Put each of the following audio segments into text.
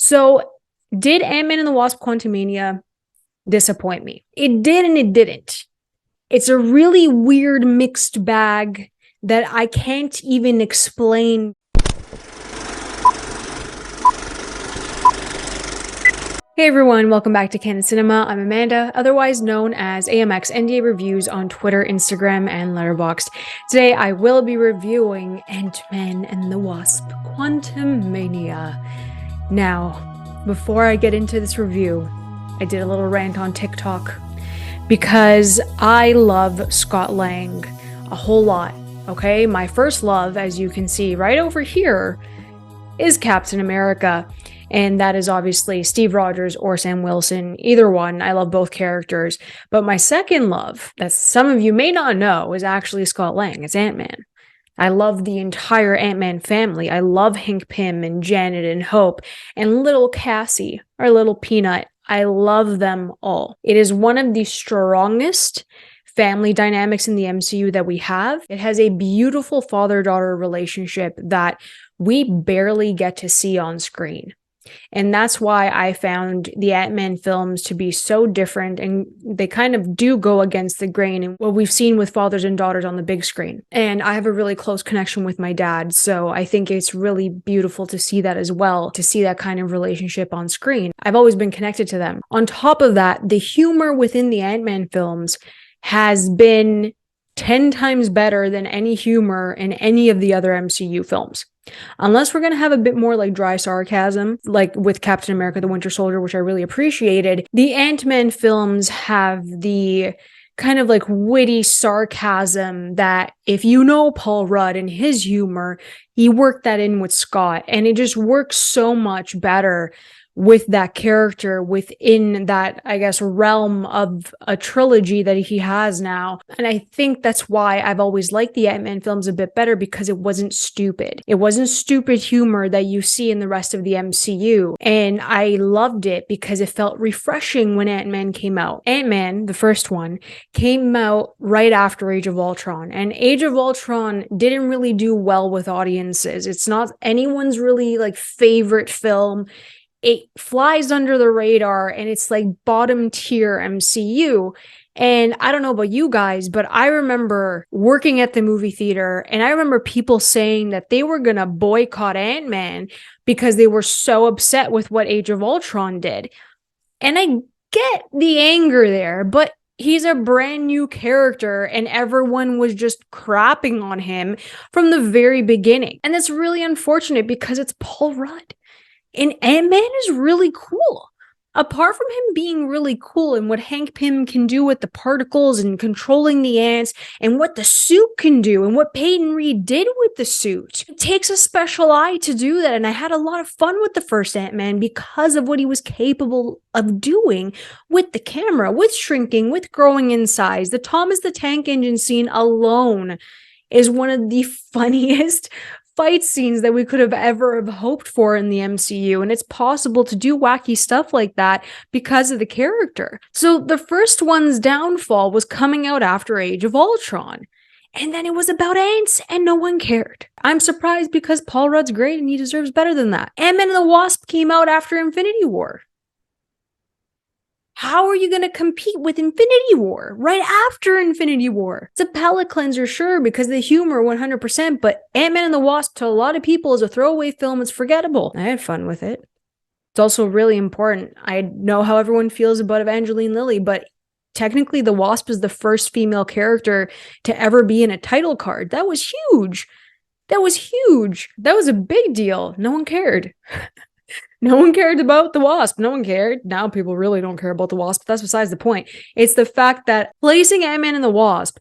So, did Ant-Man and the Wasp: Quantumania disappoint me? It did and it didn't. It's a really weird mixed bag that I can't even explain. Hey everyone, welcome back to Candid Cinema. I'm Amanda, otherwise known as AMX NDA Reviews on Twitter, Instagram, and Letterboxd. Today I will be reviewing Ant-Man and the Wasp: Quantumania. Now, before I get into this review, I did a little rant on TikTok because I love Scott Lang a whole lot, okay? My first love, as you can see right over here, is Captain America. And that is obviously Steve Rogers or Sam Wilson, either one. I love both characters. But my second love, that some of you may not know, is actually Scott Lang. It's Ant-Man. I love the entire Ant-Man family. I love Hank Pym and Janet and Hope and little Cassie, our little peanut. I love them all. It is one of the strongest family dynamics in the MCU that we have. It has a beautiful father-daughter relationship that we barely get to see on screen. And that's why I found the Ant-Man films to be so different, and they kind of do go against the grain in what we've seen with fathers and daughters on the big screen. And I have a really close connection with my dad, so I think it's really beautiful to see that as well, to see that kind of relationship on screen. I've always been connected to them. On top of that, the humor within the Ant-Man films has been 10 times better than any humor in any of the other MCU films. Unless we're going to have a bit more like dry sarcasm, like with Captain America: The Winter Soldier, which I really appreciated, the Ant-Man films have the kind of like witty sarcasm that, if you know Paul Rudd and his humor, he worked that in with Scott, and it just works so much better with that character within that, I guess, realm of a trilogy that he has now. And I think that's why I've always liked the Ant-Man films a bit better, because it wasn't stupid. It wasn't stupid humor that you see in the rest of the MCU. And I loved it because it felt refreshing when Ant-Man came out. Ant-Man, the first one, came out right after Age of Ultron. And Age of Ultron didn't really do well with audiences. It's not anyone's really like favorite film. It flies under the radar, and it's like bottom tier MCU. And I don't know about you guys, but I remember working at the movie theater, and I remember people saying that they were going to boycott Ant-Man because they were so upset with what Age of Ultron did. And I get the anger there, but he's a brand new character, and everyone was just crapping on him from the very beginning. And that's really unfortunate because it's Paul Rudd. And Ant-Man is really cool. Apart from him being really cool and what Hank Pym can do with the particles and controlling the ants, and what the suit can do, and what Peyton Reed did with the suit, it takes a special eye to do that. And I had a lot of fun with the first Ant-Man because of what he was capable of doing with the camera, with shrinking, with growing in size. The Thomas the Tank Engine scene alone is one of the funniest fight scenes that we could have ever have hoped for in the MCU, and it's possible to do wacky stuff like that because of the character. So the first one's downfall was coming out after Age of Ultron, and then it was about ants and no one cared. I'm surprised because Paul Rudd's great and he deserves better than that. Ant-Man and the Wasp came out after Infinity War. How are you going to compete with Infinity War right after Infinity War? It's a palate cleanser, sure, because the humor 100%, but Ant-Man and the Wasp to a lot of people is a throwaway film. It's forgettable. I had fun with it. It's also really important. I know how everyone feels about Evangeline Lilly, but technically the Wasp is the first female character to ever be in a title card. That was huge. That was huge. That was a big deal. No one cared. No one cared about the Wasp. No one cared. Now people really don't care about the Wasp, but that's besides the point. It's the fact that placing Ant-Man and the Wasp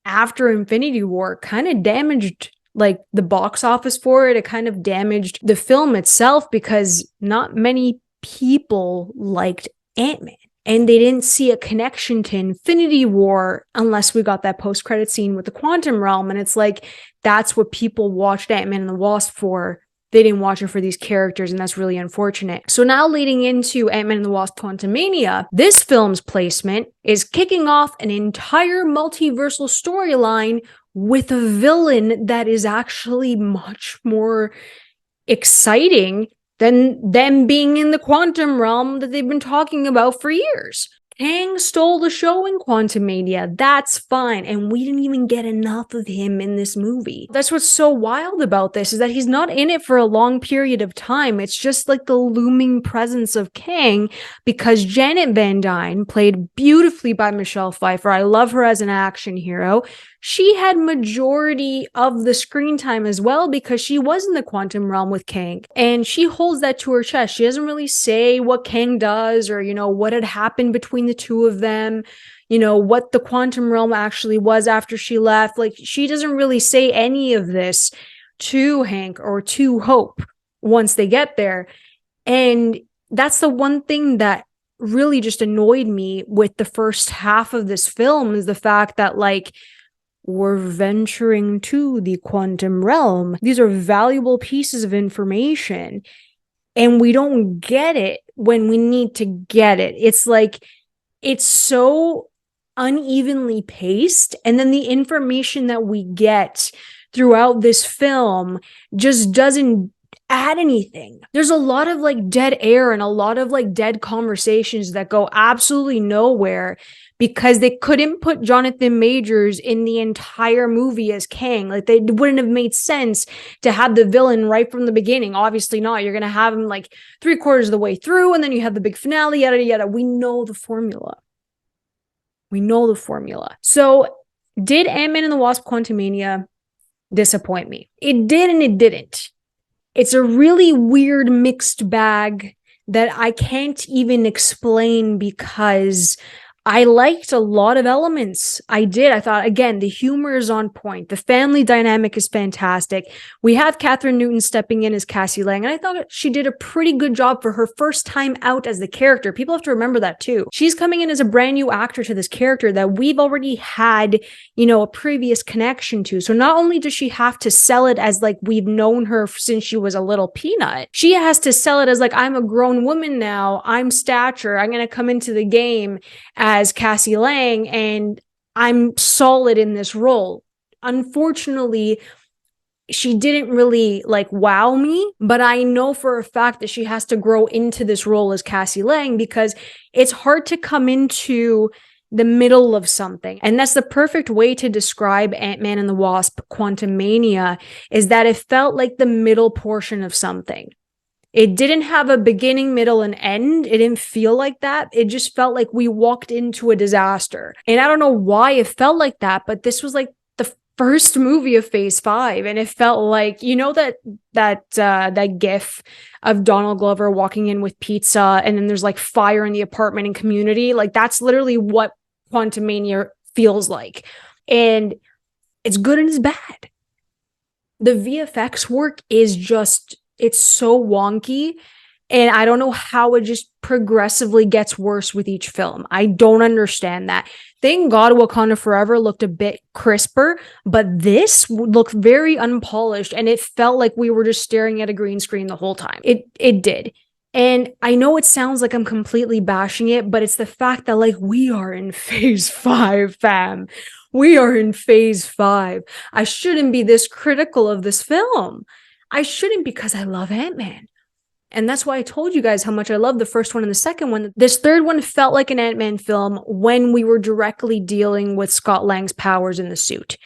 after Infinity War kind of damaged like the box office for it. It kind of damaged the film itself because not many people liked Ant-Man. And they didn't see a connection to Infinity War unless we got that post-credit scene with the Quantum Realm. And it's like, that's what people watched Ant-Man and the Wasp for. They didn't watch it for these characters, and that's really unfortunate. So now leading into Ant-Man and the Wasp: Quantumania, this film's placement is kicking off an entire multiversal storyline with a villain that is actually much more exciting than them being in the quantum realm that they've been talking about for years. Kang stole the show in Quantumania. That's fine. And we didn't even get enough of him in this movie. That's what's so wild about this, is that he's not in it for a long period of time. It's just like the looming presence of Kang, because Janet Van Dyne, played beautifully by Michelle Pfeiffer, I love her as an action hero, she had majority of the screen time as well, because she was in the quantum realm with Kang, and she holds that to her chest. She doesn't really say what Kang does, or, you know, what had happened between the two of them, you know, what the quantum realm actually was after she left. Like, she doesn't really say any of this to Hank or to Hope once they get there. And that's the one thing that really just annoyed me with the first half of this film, is the fact that, like, we're venturing to the quantum realm. These are valuable pieces of information, and we don't get it when we need to get it. It's like, it's so unevenly paced, and then the information that we get throughout this film just doesn't add anything. There's a lot of like dead air and a lot of like dead conversations that go absolutely nowhere, because they couldn't put Jonathan Majors in the entire movie as Kang. Like, they wouldn't have made sense to have the villain right from the beginning. Obviously not. You're going to have him like 3/4 of the way through, and then you have the big finale, yada, yada. We know the formula. We know the formula. So did Ant-Man and the Wasp: Quantumania disappoint me? It did and it didn't. It's a really weird mixed bag that I can't even explain, because I liked a lot of elements. I did. I thought, again, the humor is on point. The family dynamic is fantastic. We have Catherine Newton stepping in as Cassie Lang, and I thought she did a pretty good job for her first time out as the character. People have to remember that too. She's coming in as a brand new actor to this character that we've already had, you know, a previous connection to. So not only does she have to sell it as like we've known her since she was a little peanut, she has to sell it as like, I'm a grown woman now, I'm stature, I'm going to come into the game as Cassie Lang, and I'm solid in this role. Unfortunately, she didn't really like wow me, but I know for a fact that she has to grow into this role as Cassie Lang, because it's hard to come into the middle of something. And that's the perfect way to describe Ant-Man and the Wasp: Quantumania, is that it felt like the middle portion of something. It didn't have a beginning, middle, and end. It didn't feel like that. It just felt like we walked into a disaster. And I don't know why it felt like that, but this was like the first movie of Phase 5. And it felt like, you know, that gif of Donald Glover walking in with pizza, and then there's like fire in the apartment and Community. Like, that's literally what Quantumania feels like. And it's good and it's bad. The VFX work is just, it's so wonky, and I don't know how it just progressively gets worse with each film. I don't understand that. Thank God Wakanda Forever looked a bit crisper, but this looked very unpolished, and it felt like we were just staring at a green screen the whole time. It did. And I know it sounds like I'm completely bashing it, but it's the fact that, like, we are in Phase 5, fam. We are in Phase 5. I shouldn't be this critical of this film. I shouldn't, because I love Ant-Man. And that's why I told you guys how much I love the first one and the second one. This third one felt like an Ant-Man film when we were directly dealing with Scott Lang's powers in the suit.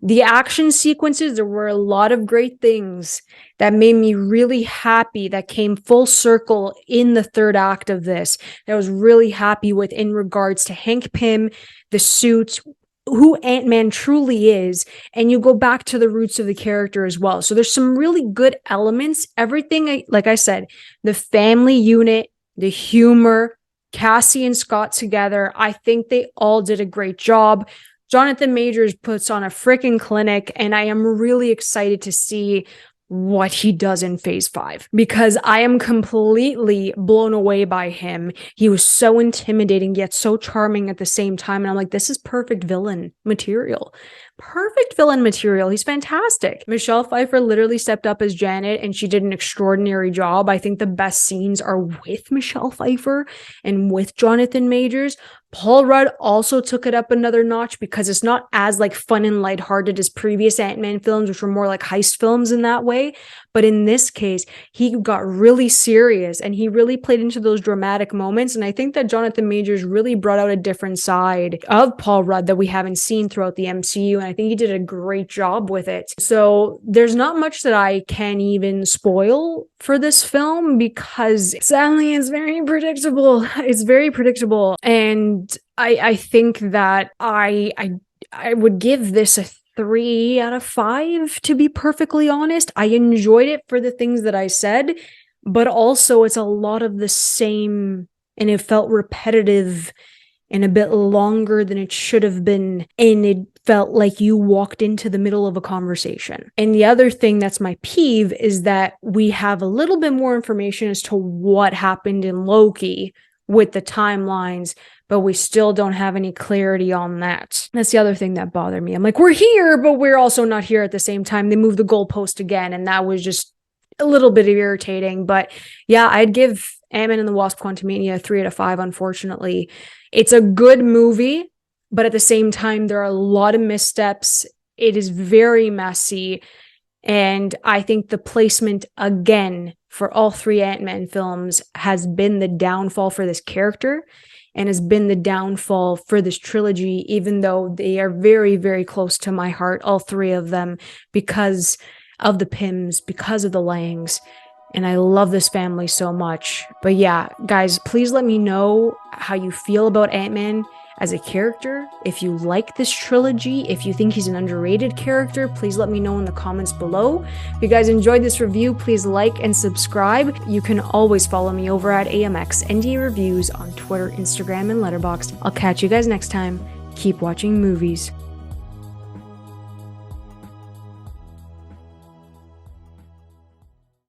The action sequences, there were a lot of great things that made me really happy, that came full circle in the third act of this, that I was really happy with, in regards to Hank Pym, the suit, who Ant-Man truly is, and you go back to the roots of the character as well. So there's some really good elements. Everything, like I said, the family unit, the humor, Cassie and Scott together, I think they all did a great job. Jonathan Majors puts on a freaking clinic, and I am really excited to see what he does in Phase 5, because I am completely blown away by him. He was so intimidating yet so charming at the same time, and I'm like, this is perfect villain material. perfect villain material. He's fantastic. Michelle Pfeiffer literally stepped up as Janet and she did an extraordinary job. I think the best scenes are with Michelle Pfeiffer and with Jonathan Majors. Paul Rudd also took it up another notch because it's not as like fun and lighthearted as previous Ant-Man films, which were more like heist films in that way. But in this case, he got really serious and he really played into those dramatic moments. And I think that Jonathan Majors really brought out a different side of Paul Rudd that we haven't seen throughout the MCU. And I think he did a great job with it. So there's not much that I can even spoil for this film because sadly it's very predictable. It's very predictable. And I think that I would give this a 3 out of 5, to be perfectly honest. I enjoyed it for the things that I said, but also it's a lot of the same and it felt repetitive and a bit longer than it should have been. And it felt like you walked into the middle of a conversation. And the other thing that's my peeve is that we have a little bit more information as to what happened in Loki with the timelines, but we still don't have any clarity on that. That's the other thing that bothered me. I'm like, we're here, but we're also not here at the same time. They moved the goalpost again, and that was just a little bit irritating. But yeah, I'd give Ant-Man and the Wasp: Quantumania a 3 out of 5, unfortunately. It's a good movie, but at the same time, there are a lot of missteps. It is very messy. And I think the placement, again, for all 3 Ant-Man films has been the downfall for this character and has been the downfall for this trilogy, even though they are very, very close to my heart, all 3 of them, because of the Pyms, because of the Langs. And I love this family so much. But yeah, guys, please let me know how you feel about Ant-Man as a character. If you like this trilogy, if you think he's an underrated character, please let me know in the comments below. If you guys enjoyed this review, please like and subscribe. You can always follow me over at AMX NDA Reviews on Twitter, Instagram, and Letterboxd. I'll catch you guys next time. Keep watching movies.